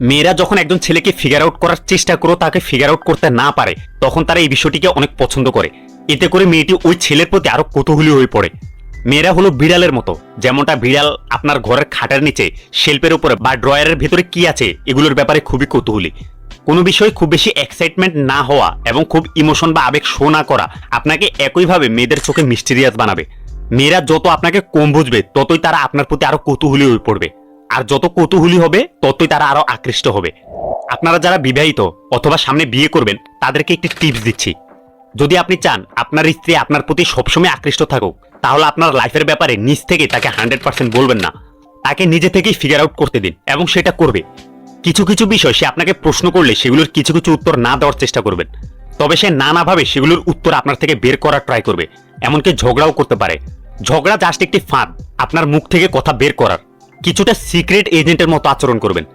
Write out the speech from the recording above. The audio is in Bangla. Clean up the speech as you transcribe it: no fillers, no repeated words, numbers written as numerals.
মেয়েরা যখন একজন ছেলেকে ফিগার আউট করার চেষ্টা করে তাকে ফিগার আউট করতে না পারে, তখন তারা এই বিষয়টিকে অনেক পছন্দ করে। এতে করে মেয়েটি ওই ছেলের প্রতি আরো কৌতূহলী হয়ে পড়ে। মেয়েরা হলো বিড়ালের মতো, যেমনটা বিড়াল আপনার ঘরের খাটের নিচে, শেলফের উপরে বা ড্রয়ারের ভেতরে কি আছে এগুলোর ব্যাপারে খুবই কৌতূহলী। কোনো বিষয়ে খুব বেশি এক্সাইটমেন্ট না হওয়া এবং খুব ইমোশন বা আবেগ শো না করা আপনাকে একইভাবে মেয়েদের চোখে মিস্টিরিয়াস বানাবে। মেয়েরা যত আপনাকে কম বুঝবে ততই তারা আপনার প্রতি আরো কৌতূহলী হয়ে পড়বে, আর যত কৌতূহলী হবে ততই তারা আরো আকৃষ্ট হবে। আপনারা যারা বিবাহিত অথবা সামনে বিয়ে করবেন তাদেরকে একটি টিপস দিচ্ছি। যদি আপনি চান আপনার স্ত্রী আপনার প্রতি সবসময় আকৃষ্ট থাকুক, তাহলে আপনার লাইফের ব্যাপারে নিজ থেকে তাকে 100% বলবেন না। তাকে নিজে থেকেই ফিগার আউট করতে দিন এবং সেটা করবে। কিছু কিছু বিষয় সে আপনাকে প্রশ্ন করলে সেগুলোর কিছু কিছু উত্তর না দেওয়ার চেষ্টা করবেন, তবে সে নানাভাবে সেগুলোর উত্তর আপনার থেকে বের করার ট্রাই করবে, এমনকি ঝগড়াও করতে পারে। ঝগড়া জাস্ট একটি ফাঁদ আপনার মুখ থেকে কথা বের করার। কিছুটা সিক্রেট এজেন্টের মতো আচরণ করবেন,